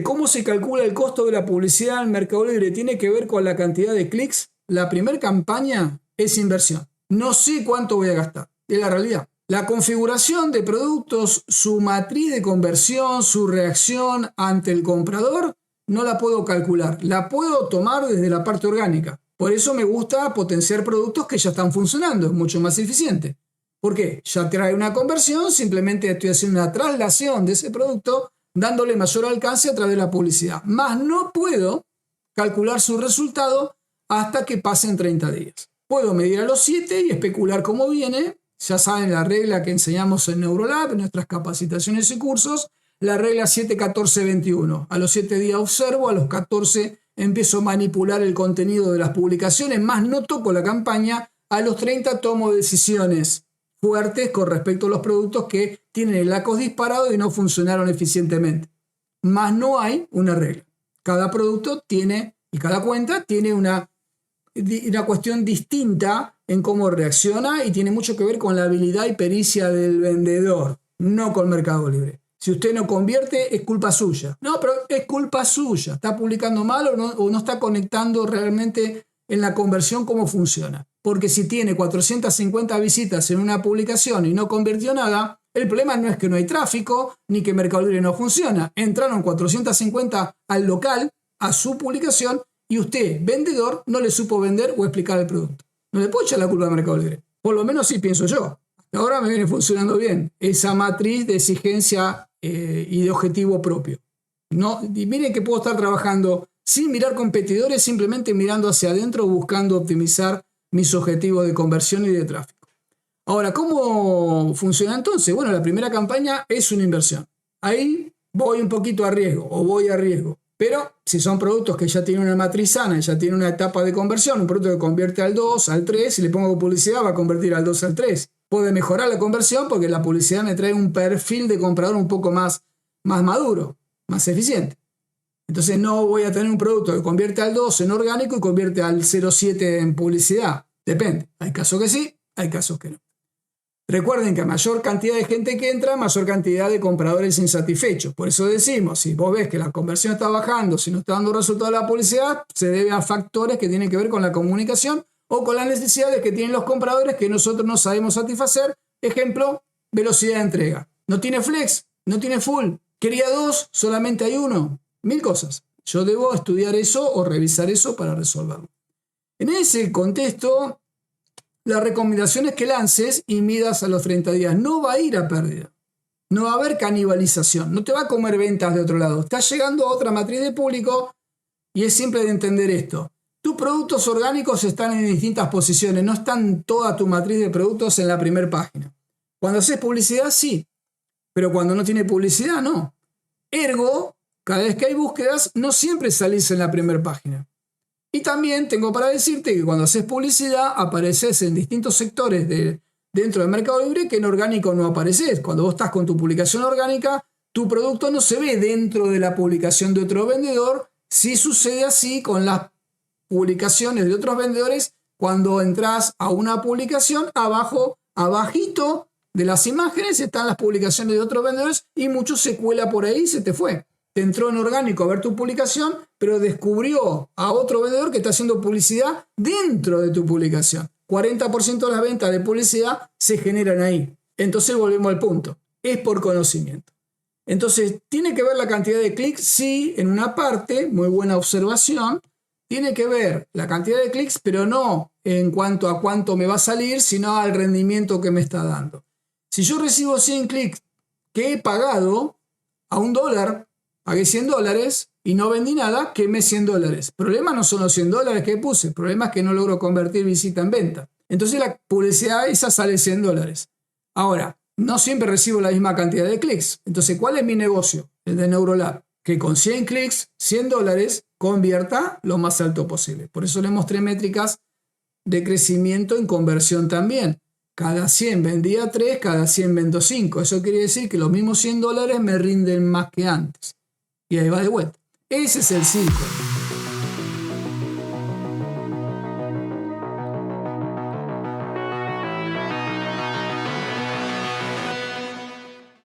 ¿Cómo se calcula el costo de la publicidad en Mercado Libre? ¿Tiene que ver con la cantidad de clics? La primera campaña es inversión. No sé cuánto voy a gastar. Es la realidad. La configuración de productos, su matriz de conversión, su reacción ante el comprador, no la puedo calcular. La puedo tomar desde la parte orgánica. Por eso me gusta potenciar productos que ya están funcionando. Es mucho más eficiente. ¿Por qué? Ya trae una conversión, simplemente estoy haciendo una traslación de ese producto dándole mayor alcance a través de la publicidad. Más no puedo calcular su resultado hasta que pasen 30 días. Puedo medir a los 7 y especular cómo viene. Ya saben la regla que enseñamos en Neurolab, en nuestras capacitaciones y cursos, la regla 7-14-21. A los 7 días observo, a los 14 empiezo a manipular el contenido de las publicaciones, más no toco la campaña, a los 30 tomo decisiones fuertes con respecto a los productos que tienen el ACOS disparado y no funcionaron eficientemente. Más no hay una regla. Cada producto tiene, y cada cuenta tiene una cuestión distinta en cómo reacciona y tiene mucho que ver con la habilidad y pericia del vendedor, no con Mercado Libre. Si usted no convierte, es culpa suya. No, pero es culpa suya. ¿Está publicando mal o no está conectando realmente en la conversión cómo funciona? Porque si tiene 450 visitas en una publicación y no convirtió nada, el problema no es que no hay tráfico ni que Mercado Libre no funciona. Entraron 450 al local, a su publicación, y usted, vendedor, no le supo vender o explicar el producto. No le puedo echar la culpa a Mercado Libre. Por lo menos sí pienso yo. Ahora me viene funcionando bien esa matriz de exigencia y de objetivo propio. No, y miren que puedo estar trabajando sin mirar competidores, simplemente mirando hacia adentro, buscando optimizar mis objetivos de conversión y de tráfico. Ahora, ¿cómo funciona entonces? Bueno, la primera campaña es una inversión. Ahí voy un poquito a riesgo o voy a riesgo. Pero si son productos que ya tienen una matriz sana, ya tienen una etapa de conversión, un producto que convierte al 2, al 3, si le pongo publicidad va a convertir al 2, al 3. Puede mejorar la conversión porque la publicidad me trae un perfil de comprador un poco más maduro, más eficiente. Entonces no voy a tener un producto que convierte al 2 en orgánico y convierte al 0,7 en publicidad. Depende. Hay casos que sí, hay casos que no. Recuerden que a mayor cantidad de gente que entra, mayor cantidad de compradores insatisfechos. Por eso decimos, si vos ves que la conversión está bajando, si no está dando resultado la publicidad, se debe a factores que tienen que ver con la comunicación o con las necesidades que tienen los compradores que nosotros no sabemos satisfacer. Ejemplo, velocidad de entrega. No tiene flex, no tiene full. Quería 2, solamente hay 1. 1000 cosas. Yo debo estudiar eso o revisar eso para resolverlo. En ese contexto, la recomendación es que lances y midas a los 30 días. No va a ir a pérdida. No va a haber canibalización. No te va a comer ventas de otro lado. Estás llegando a otra matriz de público y es simple de entender esto. Tus productos orgánicos están en distintas posiciones. No están toda tu matriz de productos en la primera página. Cuando haces publicidad, sí. Pero cuando no tiene publicidad, no. Ergo, cada vez que hay búsquedas, no siempre salís en la primera página. Y también tengo para decirte que cuando haces publicidad apareces en distintos sectores dentro del Mercado Libre que en orgánico no apareces. Cuando vos estás con tu publicación orgánica, tu producto no se ve dentro de la publicación de otro vendedor. Sí sucede así con las publicaciones de otros vendedores. Cuando entras a una publicación, abajito de las imágenes están las publicaciones de otros vendedores y mucho se cuela por ahí y se te fue. Te entró en orgánico a ver tu publicación, pero descubrió a otro vendedor que está haciendo publicidad dentro de tu publicación. 40% de las ventas de publicidad se generan ahí. Entonces volvemos al punto. Es por conocimiento. Entonces, ¿tiene que ver la cantidad de clics? Sí, en una parte, muy buena observación. Tiene que ver la cantidad de clics, pero no en cuanto a cuánto me va a salir, sino al rendimiento que me está dando. Si yo recibo 100 clics que he pagado a $1, pagué $100 y no vendí nada, quemé $100. El problema no son los $100 que puse, el problema es que no logro convertir visita en venta. Entonces la publicidad esa sale $100. Ahora, no siempre recibo la misma cantidad de clics. Entonces, ¿cuál es mi negocio? El de Neurolab. Que con 100 clics, $100, convierta lo más alto posible. Por eso le mostré métricas de crecimiento en conversión también. Cada 100 vendía 3, cada 100 vendo 5. Eso quiere decir que los mismos $100 me rinden más que antes. Y ahí va de vuelta. Ese es el ciclo.